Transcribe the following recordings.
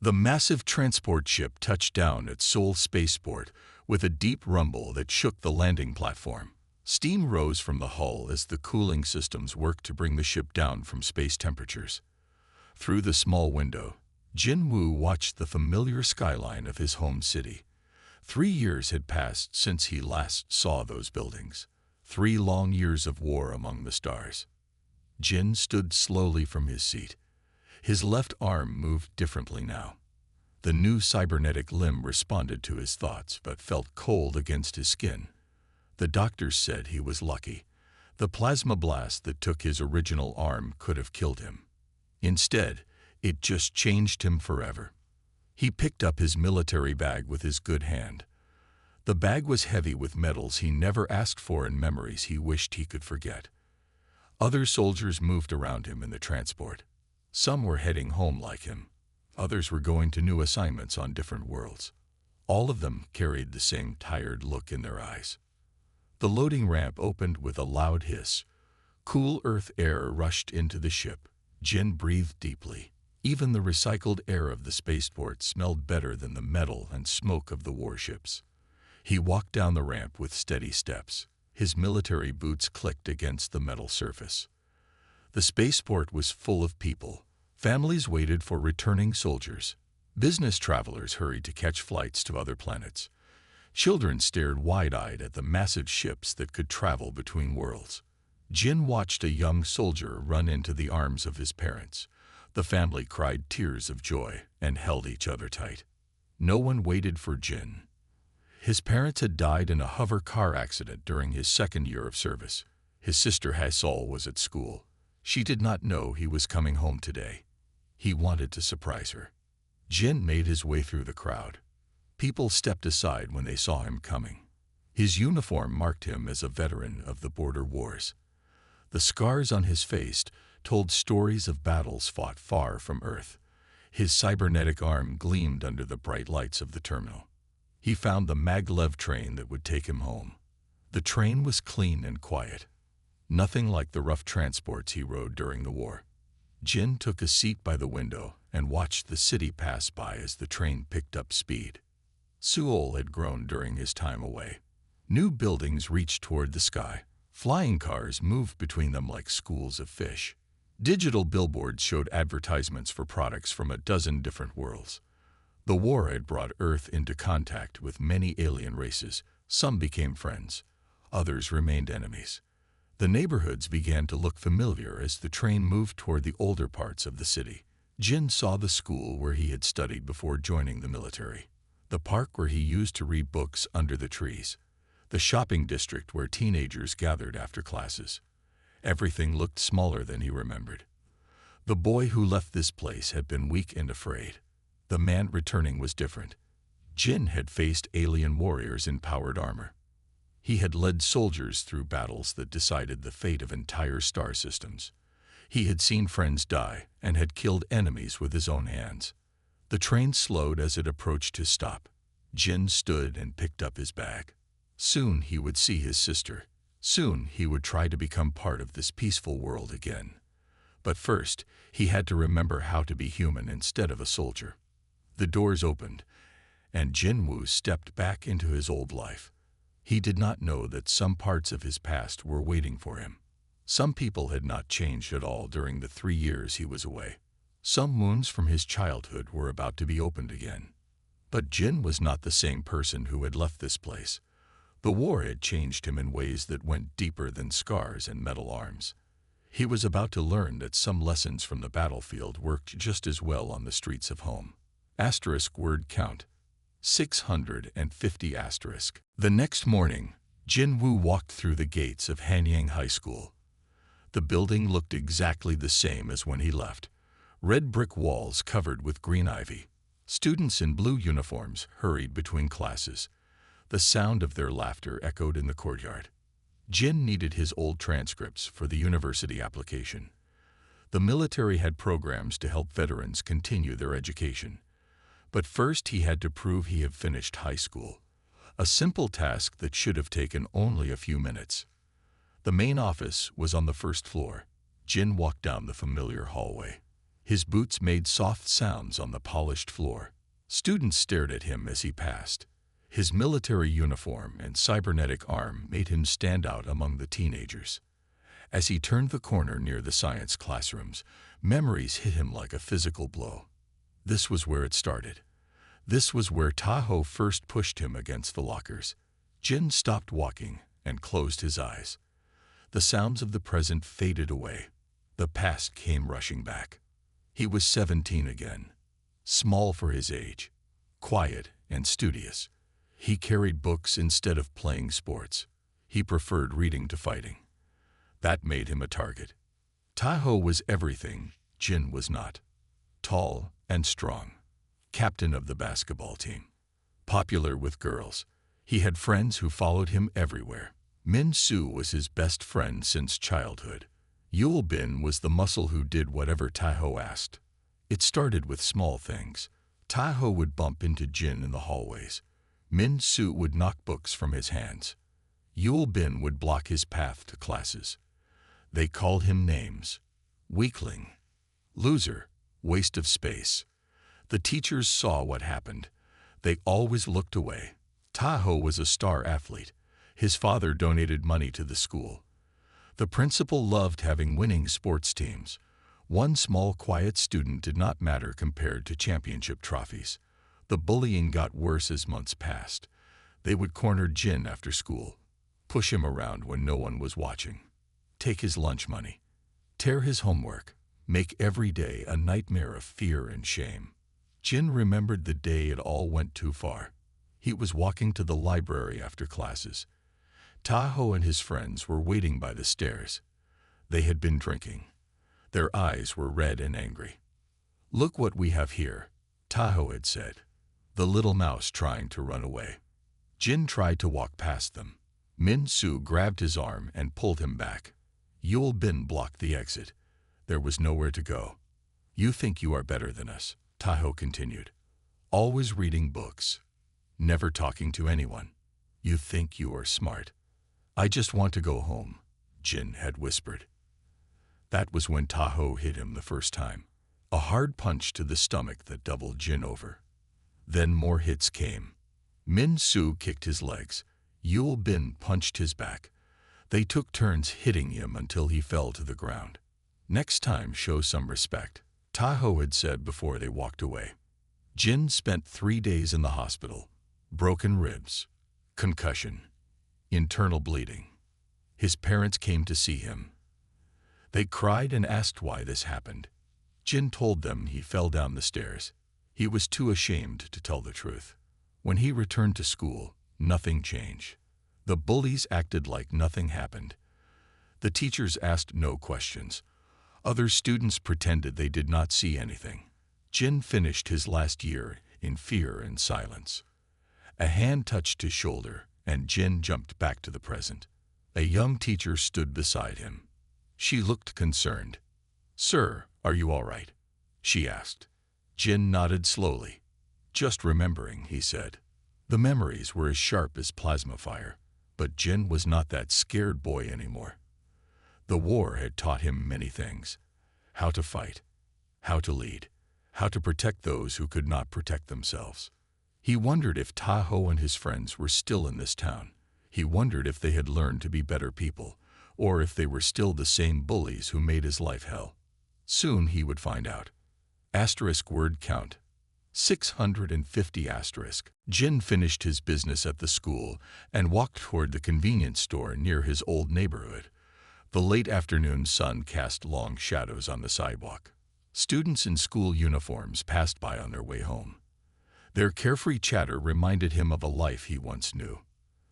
The massive transport ship touched down at Seoul Spaceport with a deep rumble that shook the landing platform. Steam rose from the hull as the cooling systems worked to bring the ship down from space temperatures. Through the small window, Jin-Woo watched the familiar skyline of his home city. 3 years had passed since he last saw those buildings. 3 long years of war among the stars. Jin stood slowly from his seat. His left arm moved differently now. The new cybernetic limb responded to his thoughts but felt cold against his skin. The doctors said he was lucky. The plasma blast that took his original arm could have killed him. Instead, it just changed him forever. He picked up his military bag with his good hand. The bag was heavy with medals he never asked for and memories he wished he could forget. Other soldiers moved around him in the transport. Some were heading home like him. Others were going to new assignments on different worlds. All of them carried the same tired look in their eyes. The loading ramp opened with a loud hiss. Cool Earth air rushed into the ship. Jin breathed deeply. Even the recycled air of the spaceport smelled better than the metal and smoke of the warships. He walked down the ramp with steady steps. His military boots clicked against the metal surface. The spaceport was full of people. Families waited for returning soldiers. Business travelers hurried to catch flights to other planets. Children stared wide-eyed at the massive ships that could travel between worlds. Jin watched a young soldier run into the arms of his parents. The family cried tears of joy and held each other tight. No one waited for Jin. His parents had died in a hover car accident during his 2nd year of service. His sister Haesol was at school. She did not know he was coming home today. He wanted to surprise her. Jin made his way through the crowd. People stepped aside when they saw him coming. His uniform marked him as a veteran of the border wars. The scars on his face told stories of battles fought far from Earth. His cybernetic arm gleamed under the bright lights of the terminal. He found the maglev train that would take him home. The train was clean and quiet. Nothing like the rough transports he rode during the war. Jin took a seat by the window and watched the city pass by as the train picked up speed. Seoul had grown during his time away. New buildings reached toward the sky. Flying cars moved between them like schools of fish. Digital billboards showed advertisements for products from a dozen different worlds. The war had brought Earth into contact with many alien races. Some became friends. Others remained enemies. The neighborhoods began to look familiar as the train moved toward the older parts of the city. Jin saw the school where he had studied before joining the military. The park where he used to read books under the trees. The shopping district where teenagers gathered after classes. Everything looked smaller than he remembered. The boy who left this place had been weak and afraid. The man returning was different. Jin had faced alien warriors in powered armor. He had led soldiers through battles that decided the fate of entire star systems. He had seen friends die and had killed enemies with his own hands. The train slowed as it approached his stop. Jin stood and picked up his bag. Soon he would see his sister. Soon he would try to become part of this peaceful world again. But first, he had to remember how to be human instead of a soldier. The doors opened, and Jin-Woo stepped back into his old life. He did not know that some parts of his past were waiting for him. Some people had not changed at all during the 3 years he was away. Some wounds from his childhood were about to be opened again. But Jin was not the same person who had left this place. The war had changed him in ways that went deeper than scars and metal arms. He was about to learn that some lessons from the battlefield worked just as well on the streets of home. Asterisk word count. 650 asterisk. The next morning, Jin-Woo walked through the gates of Hanyang High School. The building looked exactly the same as when he left. Red brick walls covered with green ivy. Students in blue uniforms hurried between classes. The sound of their laughter echoed in the courtyard. Jin needed his old transcripts for the university application. The military had programs to help veterans continue their education. But first he had to prove he had finished high school. A simple task that should have taken only a few minutes. The main office was on the 1st floor. Jin walked down the familiar hallway. His boots made soft sounds on the polished floor. Students stared at him as he passed. His military uniform and cybernetic arm made him stand out among the teenagers. As he turned the corner near the science classrooms, memories hit him like a physical blow. This was where it started. This was where Tahoe first pushed him against the lockers. Jin stopped walking and closed his eyes. The sounds of the present faded away. The past came rushing back. He was 17 again, small for his age, quiet and studious. He carried books instead of playing sports. He preferred reading to fighting. That made him a target. Tahoe was everything Jin was not. Tall and strong, captain of the basketball team, popular with girls. He had friends who followed him everywhere. Min Soo was his best friend since childhood. Yul Bin was the muscle who did whatever Tahoe asked. It started with small things. Tahoe would bump into Jin in the hallways. Min Soo would knock books from his hands. Yul Bin would block his path to classes. They called him names. Weakling, loser, waste of space. The teachers saw what happened. They always looked away. Tahoe was a star athlete. His father donated money to the school. The principal loved having winning sports teams. One small, quiet student did not matter compared to championship trophies. The bullying got worse as months passed. They would corner Jin after school, push him around when no one was watching, take his lunch money, tear his homework, make every day a nightmare of fear and shame. Jin remembered the day it all went too far. He was walking to the library after classes. Tahoe and his friends were waiting by the stairs. They had been drinking. Their eyes were red and angry. "Look what we have here," Tahoe had said. The little mouse trying to run away. Jin tried to walk past them. Min Soo grabbed his arm and pulled him back. Yul Bin blocked the exit. There was nowhere to go. "You think you are better than us," Tahoe continued. "Always reading books. Never talking to anyone. You think you are smart." "I just want to go home," Jin had whispered. That was when Tahoe hit him the first time. A hard punch to the stomach that doubled Jin over. Then more hits came. Min Soo kicked his legs. Yul Bin punched his back. They took turns hitting him until he fell to the ground. "Next time, show some respect," Tahoe had said before they walked away. Jin spent 3 days in the hospital. Broken ribs, concussion, internal bleeding. His parents came to see him. They cried and asked why this happened. Jin told them he fell down the stairs. He was too ashamed to tell the truth. When he returned to school, nothing changed. The bullies acted like nothing happened. The teachers asked no questions. Other students pretended they did not see anything. Jin finished his last year in fear and silence. A hand touched his shoulder, and Jin jumped back to the present. A young teacher stood beside him. She looked concerned. "Sir, are you all right?" she asked. Jin nodded slowly. "Just remembering," he said. The memories were as sharp as plasma fire, but Jin was not that scared boy anymore. The war had taught him many things: how to fight, how to lead, how to protect those who could not protect themselves. He wondered if Tahoe and his friends were still in this town. He wondered if they had learned to be better people, or if they were still the same bullies who made his life hell. Soon he would find out. Asterisk word count. 650 asterisk. Jin finished his business at the school and walked toward the convenience store near his old neighborhood. The late afternoon sun cast long shadows on the sidewalk. Students in school uniforms passed by on their way home. Their carefree chatter reminded him of a life he once knew.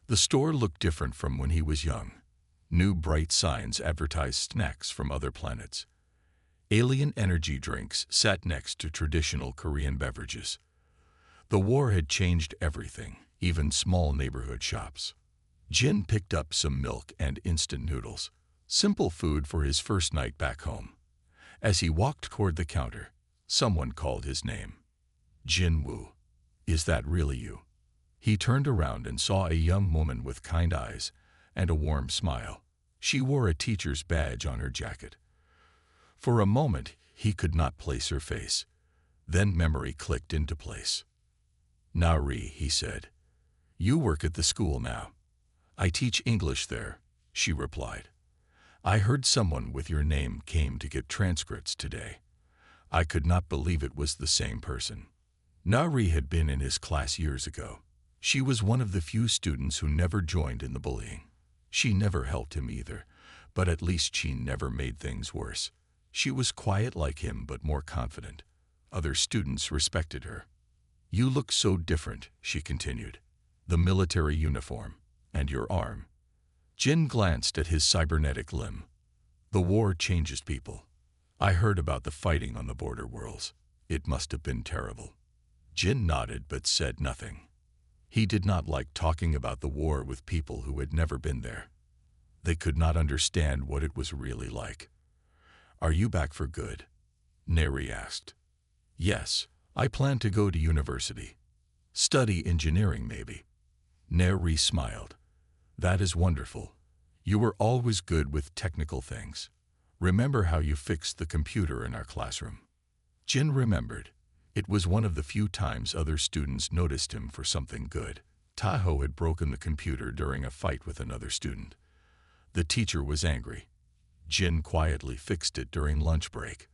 The store looked different from when he was young. New bright signs advertised snacks from other planets. Alien energy drinks sat next to traditional Korean beverages. The war had changed everything, even small neighborhood shops. Jin picked up some milk and instant noodles, simple food for his first night back home. As he walked toward the counter, someone called his name. "Jin Woo. Is that really you?" He turned around and saw a young woman with kind eyes and a warm smile. She wore a teacher's badge on her jacket. For a moment, He could not place her face. Then memory clicked into place. "Nari," he said. "You work at the school now." "I teach English there," she replied. "I heard someone with your name came to get transcripts today." I could not believe it was the same person. Nari had been in his class years ago. She was one of the few students who never joined in the bullying. She never helped him either, but at least she never made things worse. She was quiet like him but more confident. Other students respected her. "You look so different," she continued. "The military uniform, and your arm." Jin glanced at his cybernetic limb. "The war changes people. I heard about the fighting on the border worlds. It must have been terrible." Jin nodded but said nothing. He did not like talking about the war with people who had never been there. They could not understand what it was really like. "Are you back for good?" Neri asked. "Yes, I plan to go to university. Study engineering, maybe." Neri smiled. "That is wonderful. You were always good with technical things. Remember how you fixed the computer in our classroom?" Jin remembered. It was one of the few times other students noticed him for something good. Tahoe had broken the computer during a fight with another student. The teacher was angry. Jin quietly fixed it during lunch break.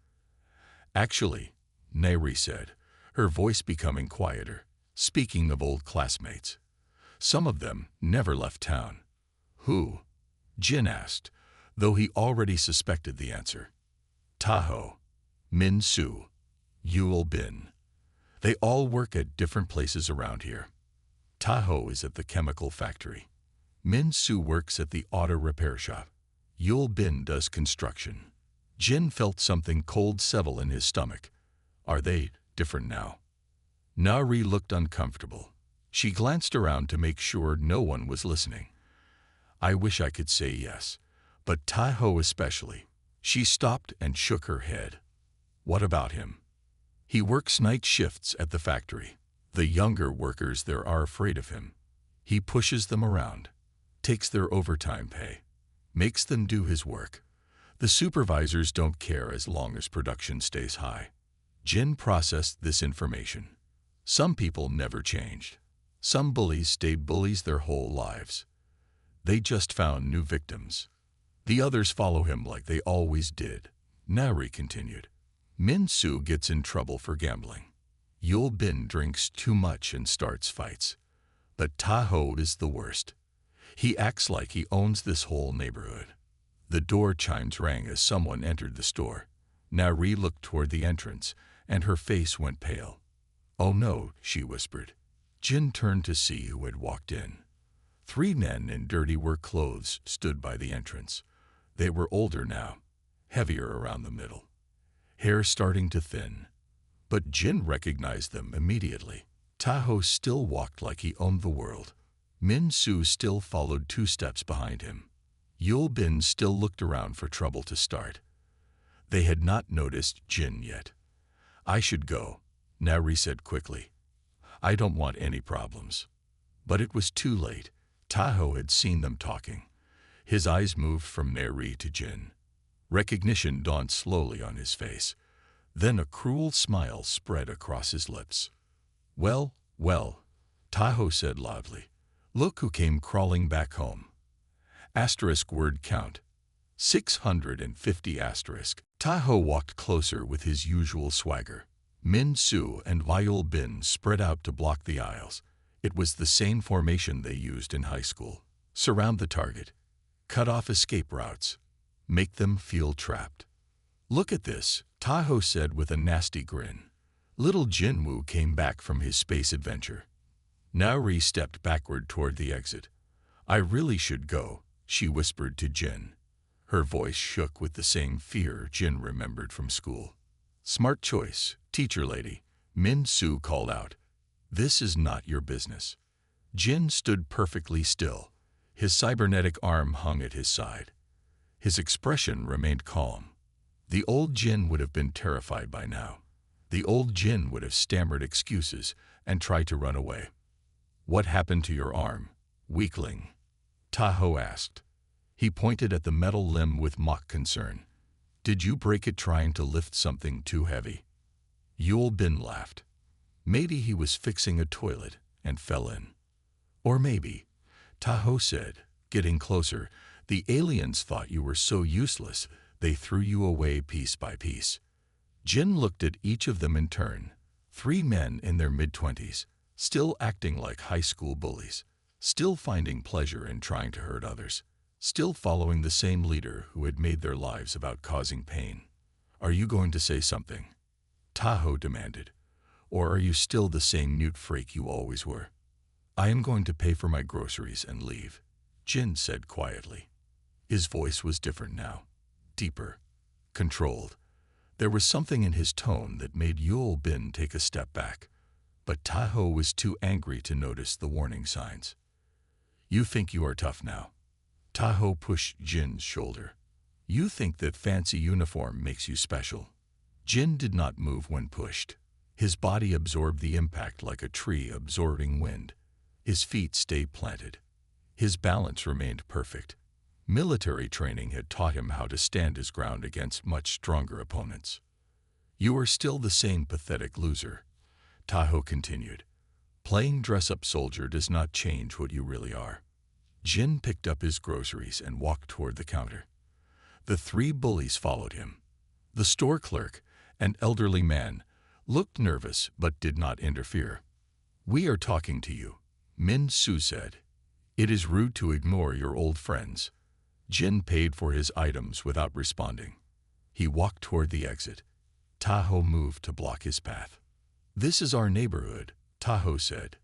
"Actually," Neri said, her voice becoming quieter, "speaking of old classmates, some of them never left town." "Who?" Jin asked, though he already suspected the answer. "Tahoe, Min Soo, Yul Bin. They all work at different places around here. Tahoe is at the chemical factory. Min Soo works at the auto repair shop. Yul Bin does construction." Jin felt something cold settle in his stomach. Are they different now? Nari looked uncomfortable. She glanced around to make sure no one was listening. "I wish I could say yes, but Tahoe especially." She stopped and shook her head. "What about him?" "He works night shifts at the factory. The younger workers there are afraid of him. He pushes them around, takes their overtime pay, makes them do his work. The supervisors don't care as long as production stays high." Jin processed this information. Some people never changed. Some bullies stayed bullies their whole lives. They just found new victims. The others follow him like they always did. Nari continued. "Min Soo gets in trouble for gambling. Yul Bin drinks too much and starts fights. But Tahoe is the worst. He acts like he owns this whole neighborhood." The door chimes rang as someone entered the store. Nari looked toward the entrance, and her face went pale. "Oh no," she whispered. Jin turned to see who had walked in. 3 men in dirty work clothes stood by the entrance. They were older now, heavier around the middle, hair starting to thin. But Jin recognized them immediately. Tahoe still walked like he owned the world. Min Soo still followed 2 steps behind him. Yul Bin still looked around for trouble to start. They had not noticed Jin yet. "I should go," Nari said quickly. "I don't want any problems." But it was too late. Tahoe had seen them talking. His eyes moved from Nari to Jin. Recognition dawned slowly on his face. Then a cruel smile spread across his lips. "Well, well," Tahoe said loudly. "Look who came crawling back home." Asterisk word count. 650 asterisk. Tahoe walked closer with his usual swagger. Min Soo and Yul Bin spread out to block the aisles. It was the same formation they used in high school. Surround the target. Cut off escape routes. Make them feel trapped. "Look at this," Tahoe said with a nasty grin. Little Jinwoo came back from his space adventure. Nari stepped backward toward the exit. "I really should go," she whispered to Jin. Her voice shook with the same fear Jin remembered from school. "Smart choice, teacher lady," Min Soo called out. "This is not your business." Jin stood perfectly still. His cybernetic arm hung at his side. His expression remained calm. The old Jin would have been terrified by now. The old Jin would have stammered excuses and tried to run away. "What happened to your arm, weakling?" Tahoe asked. He pointed at the metal limb with mock concern. Did you break it trying to lift something too heavy? Yul Bin laughed. Maybe he was fixing a toilet and fell in. Or maybe, Tahoe said, getting closer, the aliens thought you were so useless they threw you away piece by piece. Jin looked at each of them in turn. 3 men in their mid-20s, still acting like high school bullies, still finding pleasure in trying to hurt others, still following the same leader who had made their lives about causing pain. Are you going to say something? Tahoe demanded. Or are you still the same mute freak you always were? I am going to pay for my groceries and leave, Jin said quietly. His voice was different now, deeper, controlled. There was something in his tone that made Yul Bin take a step back, but Tahoe was too angry to notice the warning signs. You think you are tough now? Tahoe pushed Jin's shoulder. You think that fancy uniform makes you special? Jin did not move when pushed. His body absorbed the impact like a tree absorbing wind. His feet stayed planted. His balance remained perfect. Military training had taught him how to stand his ground against much stronger opponents. You are still the same pathetic loser, Tahoe continued. Playing dress-up soldier does not change what you really are. Jin picked up his groceries and walked toward the counter. The 3 bullies followed him. The store clerk, an elderly man, looked nervous but did not interfere. We are talking to you, Min Su said. It is rude to ignore your old friends. Jin paid for his items without responding. He walked toward the exit. Tahoe moved to block his path. This is our neighborhood, Tahoe said.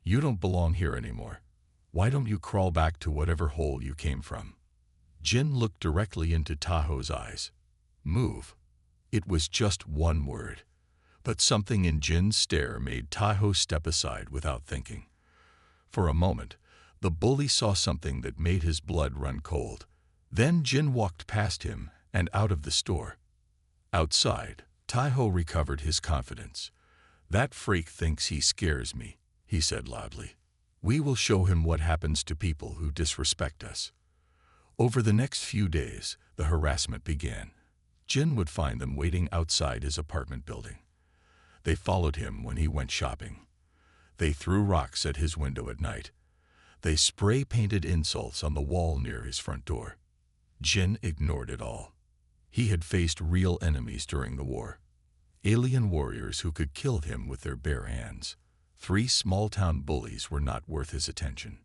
You don't belong here anymore. Why don't you crawl back to whatever hole you came from? Jin looked directly into Tahoe's eyes. Move. It was just one word. But something in Jin's stare made Tahoe step aside without thinking. For a moment, the bully saw something that made his blood run cold. Then Jin walked past him and out of the store. Outside, Tahoe recovered his confidence. That freak thinks he scares me, he said loudly. We will show him what happens to people who disrespect us. Over the next few days, the harassment began. Jin would find them waiting outside his apartment building. They followed him when he went shopping. They threw rocks at his window at night. They spray-painted insults on the wall near his front door. Jin ignored it all. He had faced real enemies during the war. Alien warriors who could kill him with their bare hands. 3 small-town bullies were not worth his attention.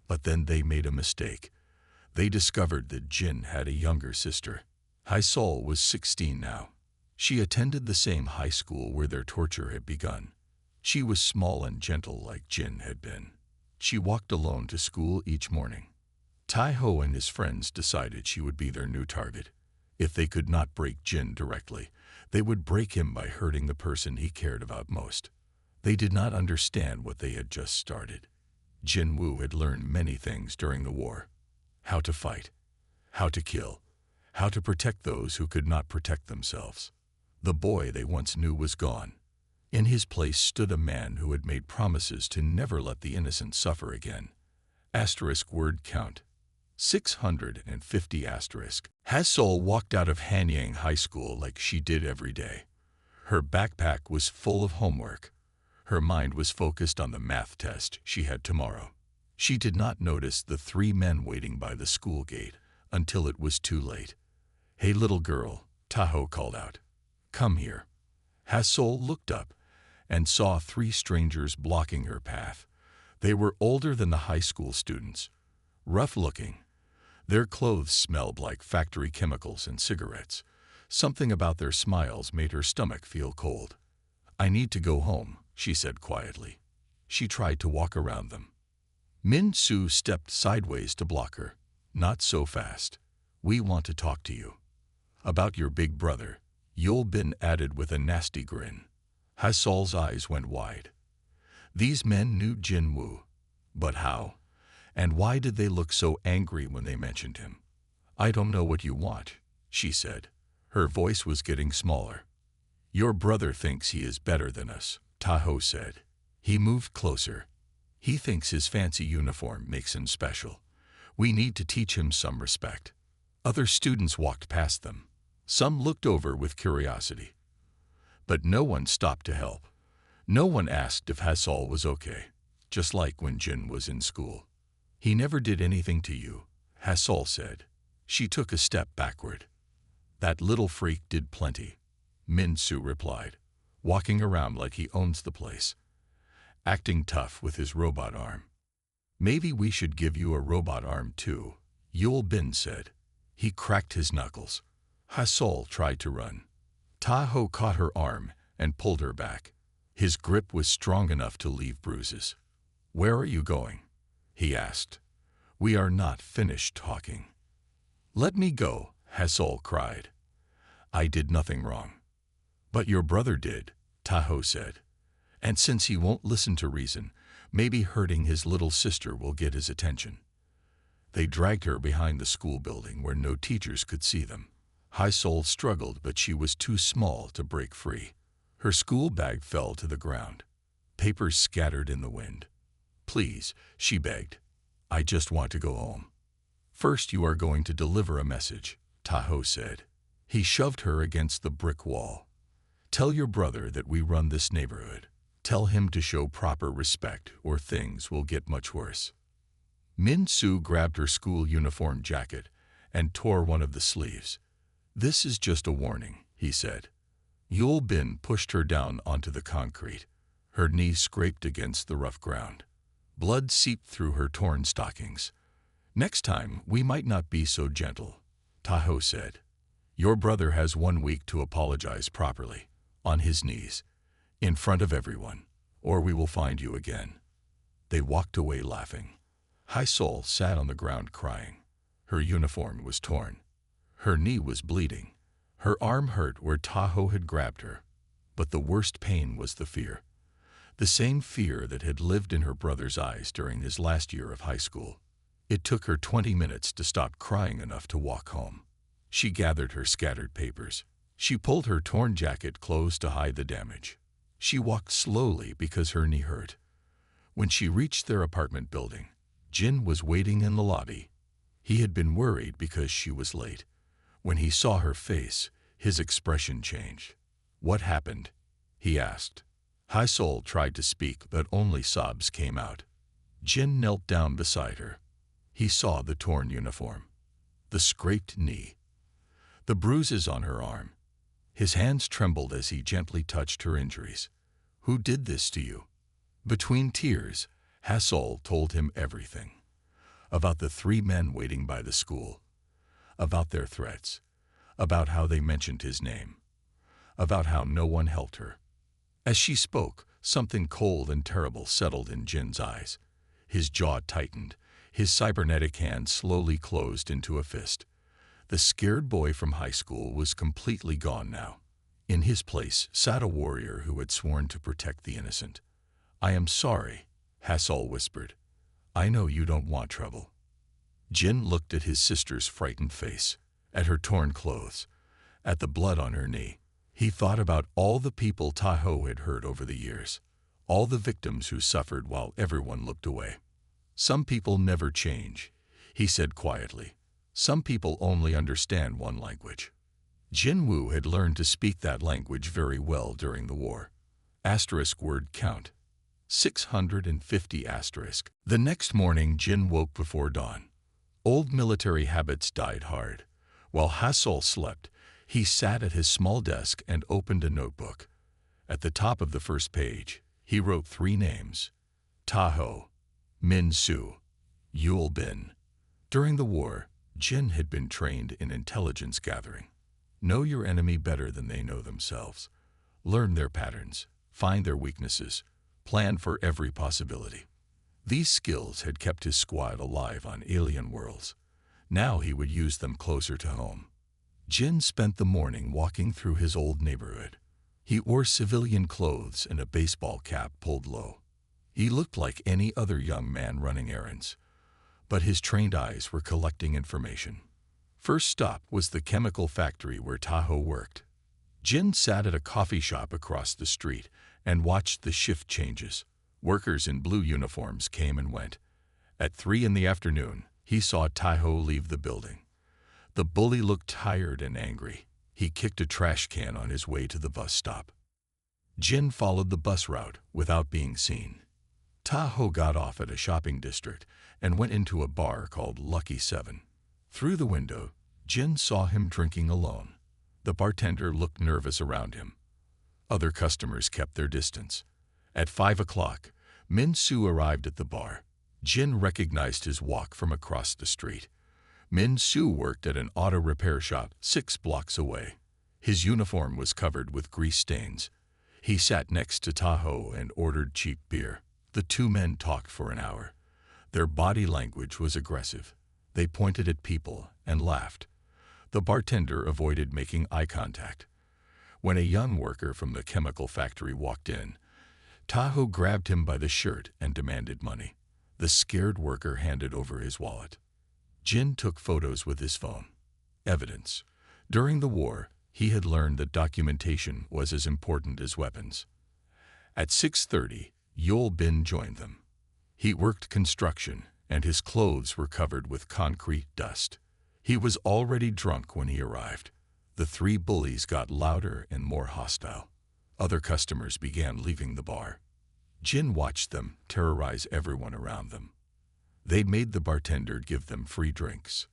But then they made a mistake. They discovered that Jin had a younger sister. Haisol was 16 now. She attended the same high school where their torture had begun. She was small and gentle like Jin had been. She walked alone to school each morning. Tahoe and his friends decided she would be their new target. If they could not break Jin directly, they would break him by hurting the person he cared about most. They did not understand what they had just started. Jin Woo had learned many things during the war. How to fight, how to kill, how to protect those who could not protect themselves. The boy they once knew was gone. In his place stood a man who had made promises to never let the innocent suffer again. Asterisk word count. 650 asterisk. Haisol walked out of Hanyang High School like she did every day. Her backpack was full of homework. Her mind was focused on the math test she had tomorrow. She did not notice the 3 men waiting by the school gate until it was too late. Hey little girl, Tahoe called out. Come here. Haisol looked up and saw 3 strangers blocking her path. They were older than the high school students, rough-looking. Their clothes smelled like factory chemicals and cigarettes. Something about their smiles made her stomach feel cold. I need to go home, she said quietly. She tried to walk around them. Min Su stepped sideways to block her. Not so fast. We want to talk to you. About your big brother, Yul Bin added with a nasty grin. Haisol's eyes went wide. These men knew Jin Woo. But how? And why did they look so angry when they mentioned him? I don't know what you want, she said. Her voice was getting smaller. Your brother thinks he is better than us, Tahoe said. He moved closer. He thinks his fancy uniform makes him special. We need to teach him some respect. Other students walked past them. Some looked over with curiosity, but no one stopped to help. No one asked if Hassel was okay, just like when Jin was in school. "He never did anything to you," Hassel said. She took a step backward. "That little freak did plenty," Min-soo replied, walking around like he owns the place, acting tough with his robot arm. "Maybe we should give you a robot arm too," Yul Bin said. He cracked his knuckles. Hassel tried to run. Taho caught her arm and pulled her back. His grip was strong enough to leave bruises. "Where are you going?" he asked. "We are not finished talking." "Let me go," Hassel cried. "I did nothing wrong." "But your brother did," Taho said. "And since he won't listen to reason, maybe hurting his little sister will get his attention." They dragged her behind the school building where no teachers could see them. Hassel struggled, but she was too small to break free. Her school bag fell to the ground. Papers scattered in the wind. "Please," she begged. "I just want to go home." "First you are going to deliver a message," Taho said. He shoved her against the brick wall. "Tell your brother that we run this neighborhood. Tell him to show proper respect or things will get much worse." Min-soo grabbed her school uniform jacket and tore one of the sleeves. "This is just a warning," he said. Yul Bin pushed her down onto the concrete. Her knees scraped against the rough ground. Blood seeped through her torn stockings. "Next time, we might not be so gentle," Taho said. "Your brother has 1 week to apologize properly, on his knees, in front of everyone, or we will find you again." They walked away laughing. Hassel sat on the ground crying. Her uniform was torn. Her knee was bleeding. Her arm hurt where Taho had grabbed her. But the worst pain was the fear. The same fear that had lived in her brother's eyes during his last year of high school. It took her 20 minutes to stop crying enough to walk home. She gathered her scattered papers. She pulled her torn jacket close to hide the damage. She walked slowly because her knee hurt. When she reached their apartment building, Jin was waiting in the lobby. He had been worried because she was late. When he saw her face, his expression changed. "What happened?" he asked. Hassel tried to speak, but only sobs came out. Jin knelt down beside her. He saw the torn uniform, the scraped knee, the bruises on her arm. His hands trembled as he gently touched her injuries. "Who did this to you?" Between tears, Hassel told him everything. About the 3 men waiting by the school. About their threats. About how they mentioned his name. About how no one helped her. As she spoke, something cold and terrible settled in Jin's eyes. His jaw tightened. His cybernetic hand slowly closed into a fist. The scared boy from high school was completely gone now. In his place sat a warrior who had sworn to protect the innocent. "I am sorry," Hassel whispered. "I know you don't want trouble." Jin looked at his sister's frightened face, at her torn clothes, at the blood on her knee. He thought about all the people Taho had hurt over the years, all the victims who suffered while everyone looked away. "Some people never change," he said quietly. "Some people only understand one language." Jin Woo had learned to speak that language very well during the war. Asterisk word count. 650 asterisk. The next morning Jin woke before dawn. Old military habits died hard. While Hassel slept, he sat at his small desk and opened a notebook. At the top of the first page, he wrote 3 names: Taho, Min-soo, Yul Bin. During the war, Jin had been trained in intelligence gathering. Know your enemy better than they know themselves. Learn their patterns, find their weaknesses, plan for every possibility. These skills had kept his squad alive on alien worlds. Now he would use them closer to home. Jin spent the morning walking through his old neighborhood. He wore civilian clothes and a baseball cap pulled low. He looked like any other young man running errands, but his trained eyes were collecting information. First stop was the chemical factory where Taho worked. Jin sat at a coffee shop across the street and watched the shift changes. Workers in blue uniforms came and went. At 3 in the afternoon, he saw Taho leave the building. The bully looked tired and angry. He kicked a trash can on his way to the bus stop. Jin followed the bus route without being seen. Tahoe got off at a shopping district and went into a bar called Lucky 7. Through the window, Jin saw him drinking alone. The bartender looked nervous around him. Other customers kept their distance. At 5 o'clock, Min Soo arrived at the bar. Jin recognized his walk from across the street. Min Soo worked at an auto repair shop 6 blocks away. His uniform was covered with grease stains. He sat next to Tahoe and ordered cheap beer. The two men talked for an hour. Their body language was aggressive. They pointed at people and laughed. The bartender avoided making eye contact. When a young worker from the chemical factory walked in, Tahoe grabbed him by the shirt and demanded money. The scared worker handed over his wallet. Jin took photos with his phone. Evidence. During the war, he had learned that documentation was as important as weapons. At 6:30, Yul Bin joined them. He worked construction, and his clothes were covered with concrete dust. He was already drunk when he arrived. The three bullies got louder and more hostile. Other customers began leaving the bar. Jin watched them terrorize everyone around them. They made the bartender give them free drinks.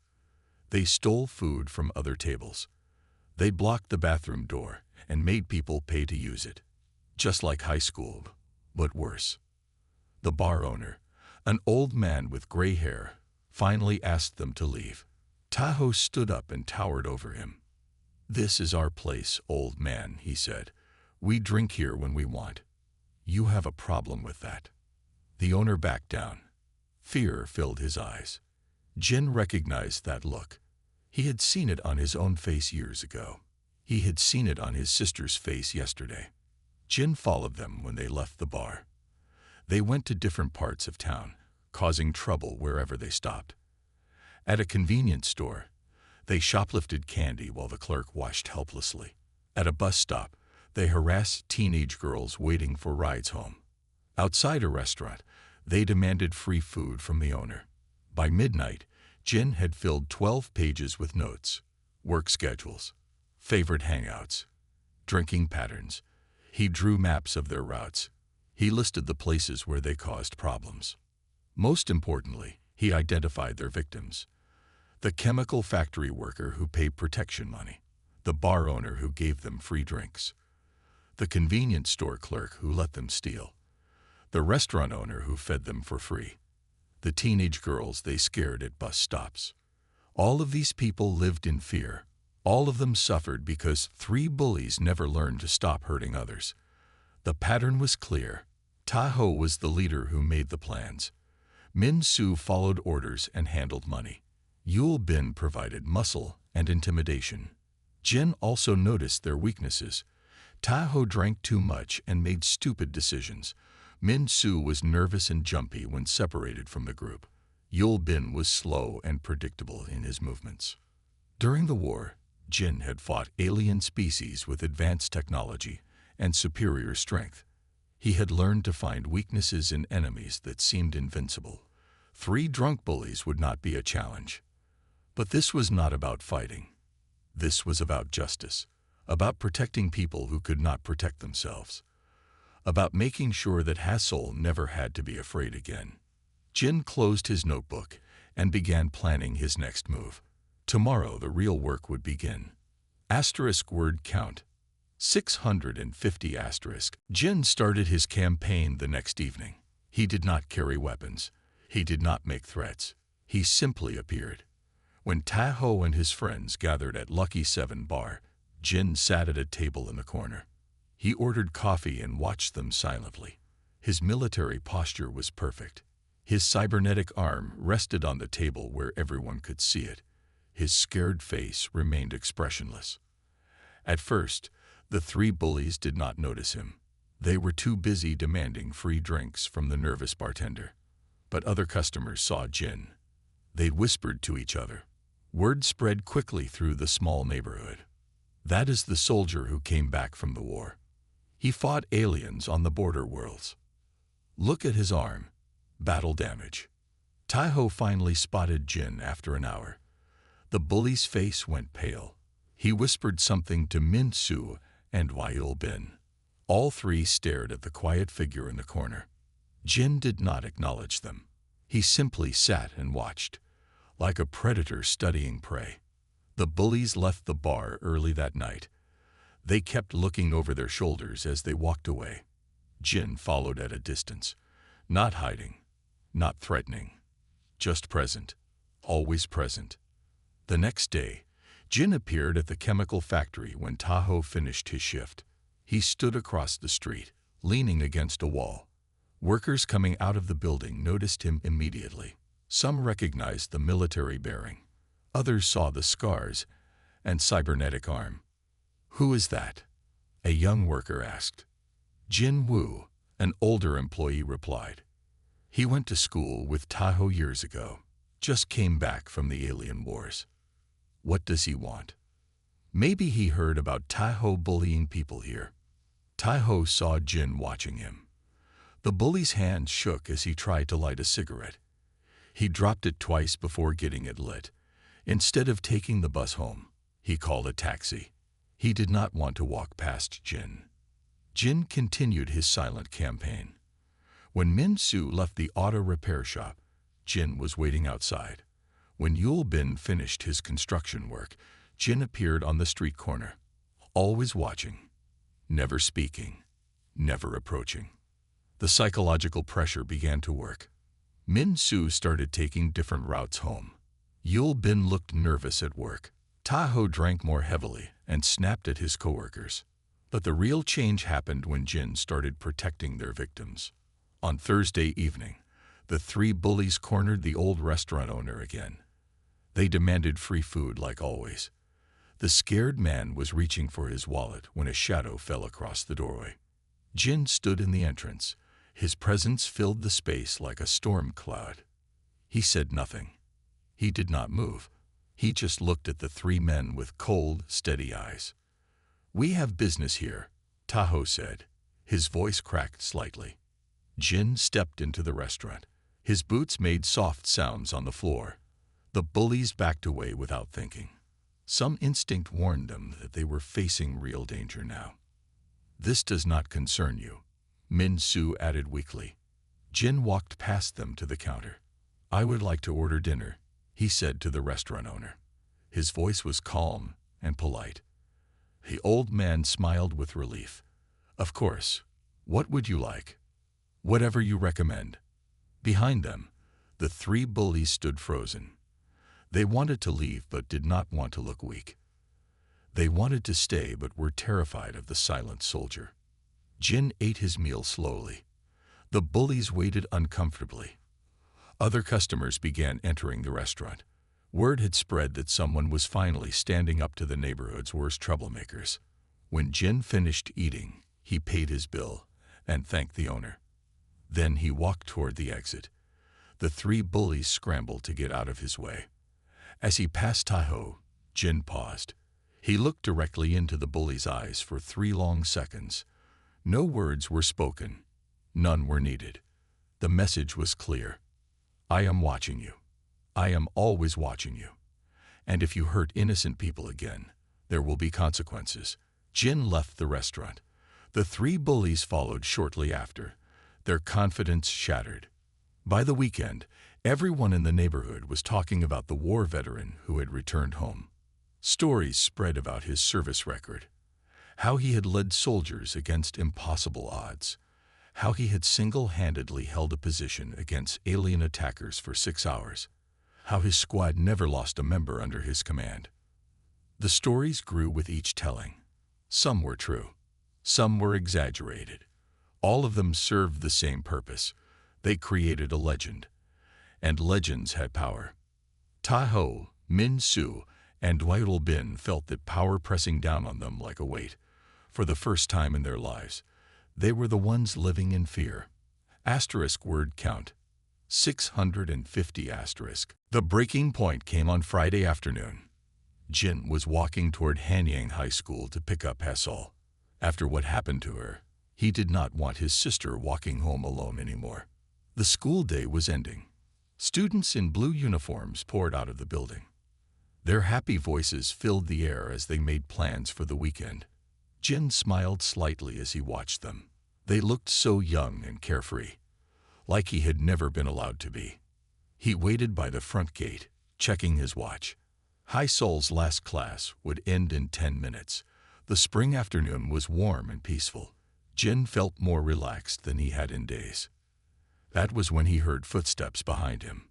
They stole food from other tables. They blocked the bathroom door and made people pay to use it. Just like high school, but worse. The bar owner, an old man with gray hair, finally asked them to leave. Tahoe stood up and towered over him. "This is our place, old man," he said. "We drink here when we want. You have a problem with that." The owner backed down. Fear filled his eyes. Jin recognized that look. He had seen it on his own face years ago. He had seen it on his sister's face yesterday. Jin followed them when they left the bar. They went to different parts of town, causing trouble wherever they stopped. At a convenience store, they shoplifted candy while the clerk watched helplessly. At a bus stop, they harassed teenage girls waiting for rides home. Outside a restaurant, they demanded free food from the owner. By midnight, Jin had filled 12 pages with notes, work schedules, favorite hangouts, drinking patterns. He drew maps of their routes. He listed the places where they caused problems. Most importantly, he identified their victims. The chemical factory worker who paid protection money. The bar owner who gave them free drinks. The convenience store clerk who let them steal. The restaurant owner who fed them for free. The teenage girls they scared at bus stops. All of these people lived in fear. All of them suffered because three bullies never learned to stop hurting others. The pattern was clear. Tahoe was the leader who made the plans. Min Soo followed orders and handled money. Yul Bin provided muscle and intimidation. Jin also noticed their weaknesses. Tahoe drank too much and made stupid decisions. Min Soo was nervous and jumpy when separated from the group. Yul Bin was slow and predictable in his movements. During the war, Jin had fought alien species with advanced technology and superior strength. He had learned to find weaknesses in enemies that seemed invincible. 3 drunk bullies would not be a challenge. But this was not about fighting. This was about justice, about protecting people who could not protect themselves, about making sure that Hassel never had to be afraid again. Jin closed his notebook and began planning his next move. Tomorrow the real work would begin. Asterisk word count. 650 asterisk. Jin started his campaign the next evening. He did not carry weapons. He did not make threats. He simply appeared. When Tahoe and his friends gathered at Lucky 7 bar, Jin sat at a table in the corner. He ordered coffee and watched them silently. His military posture was perfect. His cybernetic arm rested on the table where everyone could see it. His scared face remained expressionless. At first, the 3 bullies did not notice him. They were too busy demanding free drinks from the nervous bartender. But other customers saw Jin. They whispered to each other. Word spread quickly through the small neighborhood. That is the soldier who came back from the war. He fought aliens on the border worlds. Look at his arm. Battle damage. Tahoe finally spotted Jin after an hour. The bully's face went pale. He whispered something to Min Su and Wail Bin. All three stared at the quiet figure in the corner. Jin did not acknowledge them. He simply sat and watched, like a predator studying prey. The bullies left the bar early that night. They kept looking over their shoulders as they walked away. Jin followed at a distance, not hiding, not threatening, just present, always present. The next day, Jin appeared at the chemical factory when Tahoe finished his shift. He stood across the street, leaning against a wall. Workers coming out of the building noticed him immediately. Some recognized the military bearing. Others saw the scars and cybernetic arm. "Who is that?" a young worker asked. "Jin Woo," an older employee replied. "He went to school with Tahoe years ago. Just came back from the alien wars." "What does he want?" "Maybe he heard about Tahoe bullying people here." Tahoe saw Jin watching him. The bully's hand shook as he tried to light a cigarette. He dropped it twice before getting it lit. Instead of taking the bus home, he called a taxi. He did not want to walk past Jin. Jin continued his silent campaign. When Min Su left the auto repair shop, Jin was waiting outside. When Yul Bin finished his construction work, Jin appeared on the street corner, always watching, never speaking, never approaching. The psychological pressure began to work. Min Su started taking different routes home. Yul Bin looked nervous at work. Tahoe drank more heavily and snapped at his coworkers. But the real change happened when Jin started protecting their victims. On Thursday evening, the three bullies cornered the old restaurant owner again. They demanded free food like always. The scared man was reaching for his wallet when a shadow fell across the doorway. Jin stood in the entrance. His presence filled the space like a storm cloud. He said nothing. He did not move. He just looked at the three men with cold, steady eyes. "We have business here," Tahoe said. His voice cracked slightly. Jin stepped into the restaurant. His boots made soft sounds on the floor. The bullies backed away without thinking. Some instinct warned them that they were facing real danger now. "This does not concern you," Min Su added weakly. Jin walked past them to the counter. "I would like to order dinner," he said to the restaurant owner. His voice was calm and polite. The old man smiled with relief. "Of course. What would you like?" "Whatever you recommend." Behind them, the three bullies stood frozen. They wanted to leave but did not want to look weak. They wanted to stay but were terrified of the silent soldier. Jin ate his meal slowly. The bullies waited uncomfortably. Other customers began entering the restaurant. Word had spread that someone was finally standing up to the neighborhood's worst troublemakers. When Jin finished eating, he paid his bill and thanked the owner. Then he walked toward the exit. The three bullies scrambled to get out of his way. As he passed Tahoe, Jin paused. He looked directly into the bully's eyes for 3 long seconds. No words were spoken. None were needed. The message was clear. "I am watching you. I am always watching you. And if you hurt innocent people again, there will be consequences." Jin left the restaurant. The three bullies followed shortly after, their confidence shattered. By the weekend, everyone in the neighborhood was talking about the war veteran who had returned home. Stories spread about his service record, how he had led soldiers against impossible odds, how he had single-handedly held a position against alien attackers for 6 hours, how his squad never lost a member under his command. The stories grew with each telling. Some were true, some were exaggerated. All of them served the same purpose. They created a legend. And legends had power. Tahoe, Min Su, and Wail Bin felt that power pressing down on them like a weight. For the first time in their lives, they were the ones living in fear. Asterisk word count. 650 asterisk. The breaking point came on Friday afternoon. Jin was walking toward Hanyang High School to pick up Hassel. After what happened to her, he did not want his sister walking home alone anymore. The school day was ending. Students in blue uniforms poured out of the building. Their happy voices filled the air as they made plans for the weekend. Jin smiled slightly as he watched them. They looked so young and carefree, like he had never been allowed to be. He waited by the front gate, checking his watch. High Seoul's last class would end in 10 minutes. The spring afternoon was warm and peaceful. Jin felt more relaxed than he had in days. That was when he heard footsteps behind him.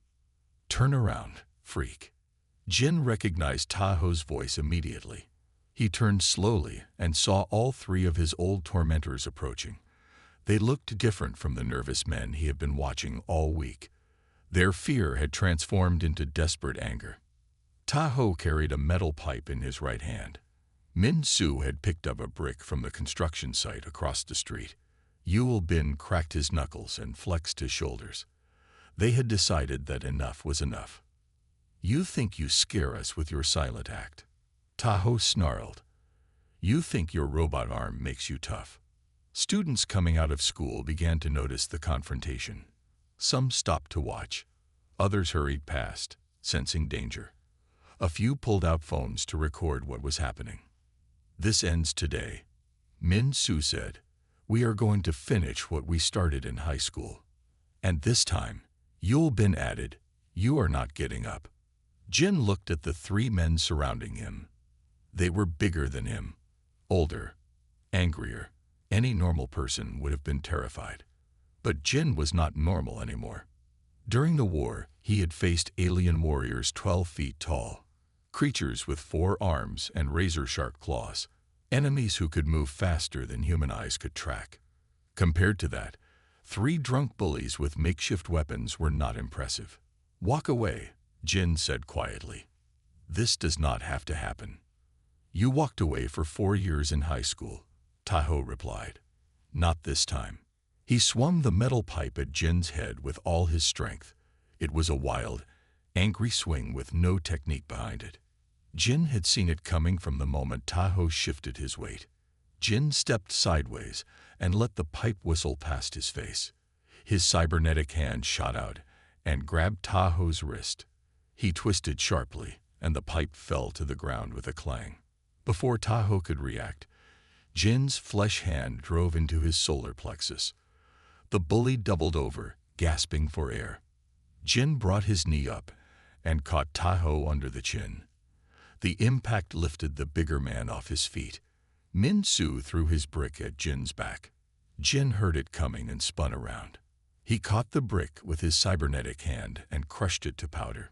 "Turn around, freak." Jin recognized Taho's voice immediately. He turned slowly and saw all three of his old tormentors approaching. They looked different from the nervous men he had been watching all week. Their fear had transformed into desperate anger. Taho carried a metal pipe in his right hand. Min Soo had picked up a brick from the construction site across the street. Yul Bin cracked his knuckles and flexed his shoulders. They had decided that enough was enough. "You think you scare us with your silent act," Taho snarled. "You think your robot arm makes you tough." Students coming out of school began to notice the confrontation. Some stopped to watch. Others hurried past, sensing danger. A few pulled out phones to record what was happening. "This ends today," Min Soo said. "We are going to finish what we started in high school." "And this time," Yul Bin added, "you are not getting up." Jin looked at the three men surrounding him. They were bigger than him, older, angrier. Any normal person would have been terrified. But Jin was not normal anymore. During the war, he had faced alien warriors 12 feet tall, creatures with 4 arms and razor-sharp claws, enemies who could move faster than human eyes could track. Compared to that, 3 drunk bullies with makeshift weapons were not impressive. "Walk away," Jin said quietly. "This does not have to happen." "You walked away for 4 years in high school," Taho replied. "Not this time." He swung the metal pipe at Jin's head with all his strength. It was a wild, angry swing with no technique behind it. Jin had seen it coming from the moment Taho shifted his weight. Jin stepped sideways and let the pipe whistle past his face. His cybernetic hand shot out and grabbed Taho's wrist. He twisted sharply, and the pipe fell to the ground with a clang. Before Taho could react, Jin's flesh hand drove into his solar plexus. The bully doubled over, gasping for air. Jin brought his knee up and caught Taho under the chin. The impact lifted the bigger man off his feet. Min Soo threw his brick at Jin's back. Jin heard it coming and spun around. He caught the brick with his cybernetic hand and crushed it to powder.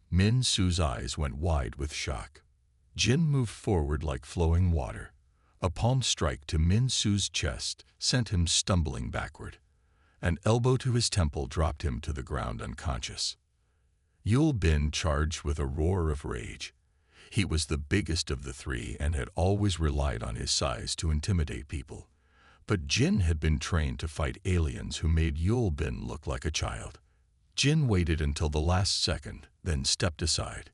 Min Soo's eyes went wide with shock. Jin moved forward like flowing water. A palm strike to Min Soo's chest sent him stumbling backward. An elbow to his temple dropped him to the ground unconscious. Yul Bin charged with a roar of rage. He was the biggest of the 3 and had always relied on his size to intimidate people. But Jin had been trained to fight aliens who made Yul Bin look like a child. Jin waited until the last second, then stepped aside.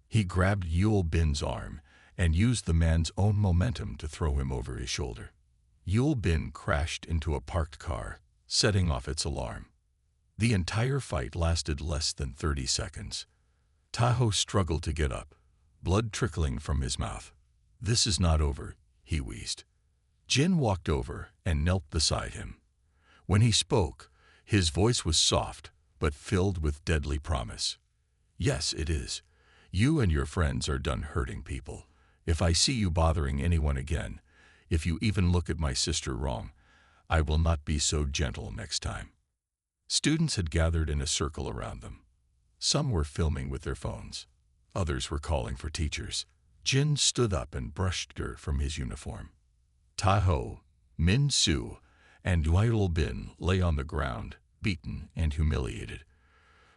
He grabbed Yul Bin's arm and used the man's own momentum to throw him over his shoulder. Yul Bin crashed into a parked car, setting off its alarm. The entire fight lasted less than 30 seconds. Taho struggled to get up, blood trickling from his mouth. "This is not over," he wheezed. Jin walked over and knelt beside him. When he spoke, his voice was soft but filled with deadly promise. "Yes, it is. You and your friends are done hurting people. If I see you bothering anyone again, if you even look at my sister wrong, I will not be so gentle next time." Students had gathered in a circle around them. Some were filming with their phones. Others were calling for teachers. Jin stood up and brushed dirt from his uniform. Taho, Min Soo, and Yul Bin lay on the ground, beaten and humiliated.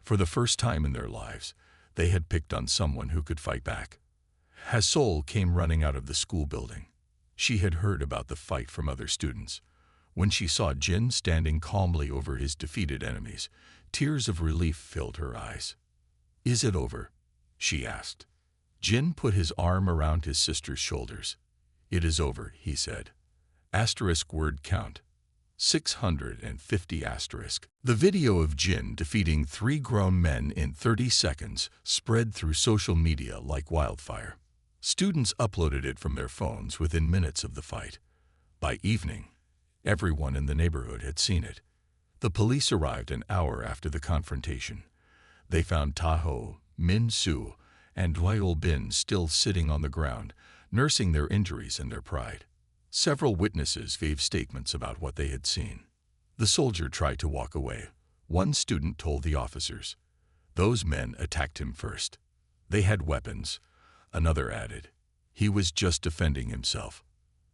For the first time in their lives, they had picked on someone who could fight back. Hasol came running out of the school building. She had heard about the fight from other students. When she saw Jin standing calmly over his defeated enemies, tears of relief filled her eyes. "Is it over?" she asked. Jin put his arm around his sister's shoulders. "It is over," he said. Asterisk word count. 650 asterisk. The video of Jin defeating 3 grown men in 30 seconds spread through social media like wildfire. Students uploaded it from their phones within minutes of the fight. By evening, everyone in the neighborhood had seen it. The police arrived an hour after the confrontation. They found Taho, Min Soo, and Dwyol Bin still sitting on the ground, nursing their injuries and their pride. Several witnesses gave statements about what they had seen. The soldier tried to walk away. One student told the officers, "Those men attacked him first. They had weapons." Another added, "He was just defending himself."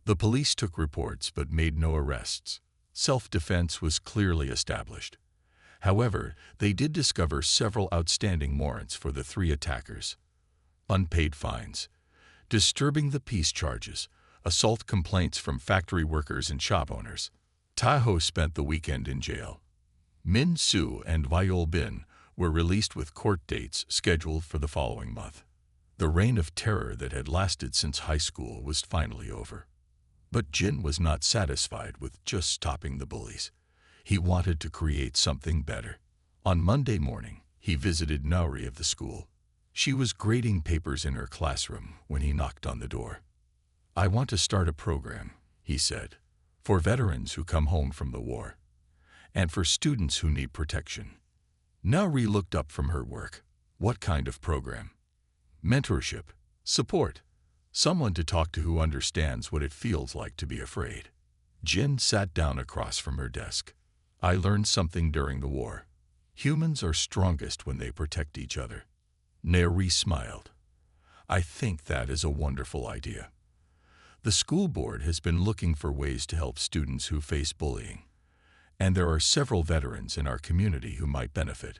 The police took reports but made no arrests. Self-defense was clearly established. However, they did discover several outstanding warrants for the 3 attackers. Unpaid fines, disturbing the peace charges, assault complaints from factory workers and shop owners. Taho spent the weekend in jail. Min Soo and Dwyol Bin were released with court dates scheduled for the following month. The reign of terror that had lasted since high school was finally over. But Jin was not satisfied with just stopping the bullies. He wanted to create something better. On Monday morning, he visited Nauri of the school. She was grading papers in her classroom when he knocked on the door. "I want to start a program," he said, "for veterans who come home from the war, and for students who need protection." Nauri looked up from her work. "What kind of program?" "Mentorship, support, someone to talk to who understands what it feels like to be afraid." Jin sat down across from her desk. "I learned something during the war. Humans are strongest when they protect each other." Nauri smiled. "I think that is a wonderful idea. The school board has been looking for ways to help students who face bullying, and there are several veterans in our community who might benefit."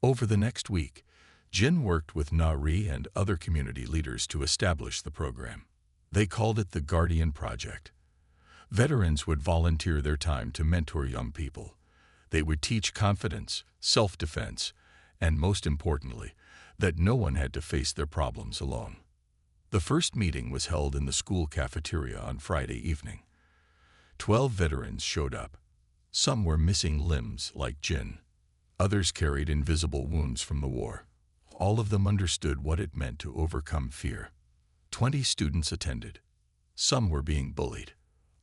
Over the next week, Jin worked with Nauri and other community leaders to establish the program. They called it the Guardian Project. Veterans would volunteer their time to mentor young people. They would teach confidence, self-defense, and most importantly, that no one had to face their problems alone. The first meeting was held in the school cafeteria on Friday evening. 12 veterans showed up. Some were missing limbs, like Jin. Others carried invisible wounds from the war. All of them understood what it meant to overcome fear. 20 students attended. Some were being bullied.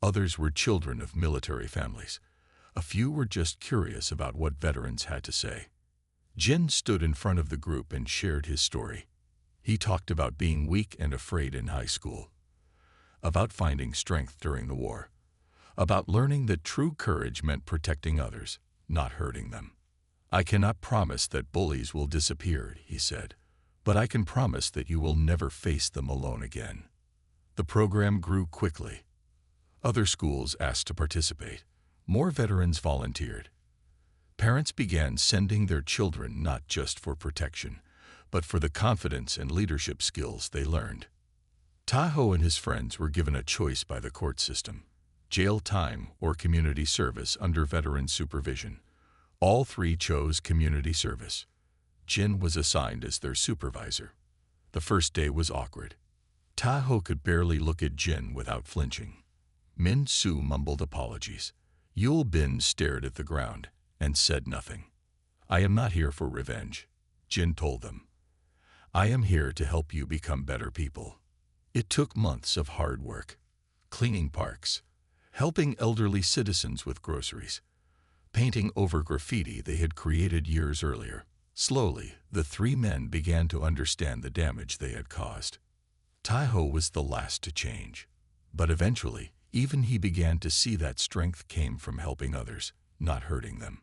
Others were children of military families. A few were just curious about what veterans had to say. Jin stood in front of the group and shared his story. He talked about being weak and afraid in high school, about finding strength during the war, about learning that true courage meant protecting others, not hurting them. "I cannot promise that bullies will disappear," he said, "but I can promise that you will never face them alone again." The program grew quickly. Other schools asked to participate. More veterans volunteered. Parents began sending their children not just for protection, but for the confidence and leadership skills they learned. Taho and his friends were given a choice by the court system: jail time or community service under veteran supervision. All 3 chose community service. Jin was assigned as their supervisor. The first day was awkward. Taho could barely look at Jin without flinching. Min Soo mumbled apologies. Dwyol Bin stared at the ground and said nothing. "I am not here for revenge," Jin told them. "I am here to help you become better people." It took months of hard work. Cleaning parks, helping elderly citizens with groceries, painting over graffiti they had created years earlier. Slowly, the 3 men began to understand the damage they had caused. Taho was the last to change. But eventually, even he began to see that strength came from helping others, not hurting them.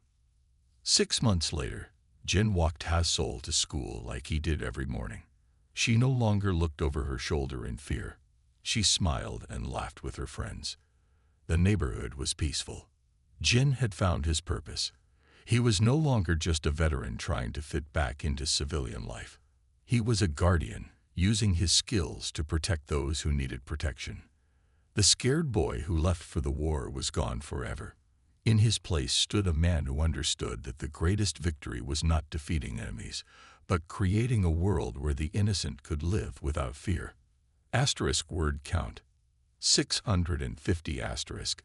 6 months later, Jin walked Ha-Sol to school like he did every morning. She no longer looked over her shoulder in fear. She smiled and laughed with her friends. The neighborhood was peaceful. Jin had found his purpose. He was no longer just a veteran trying to fit back into civilian life. He was a guardian, using his skills to protect those who needed protection. The scared boy who left for the war was gone forever. In his place stood a man who understood that the greatest victory was not defeating enemies, but creating a world where the innocent could live without fear. Asterisk word count. 650 asterisk.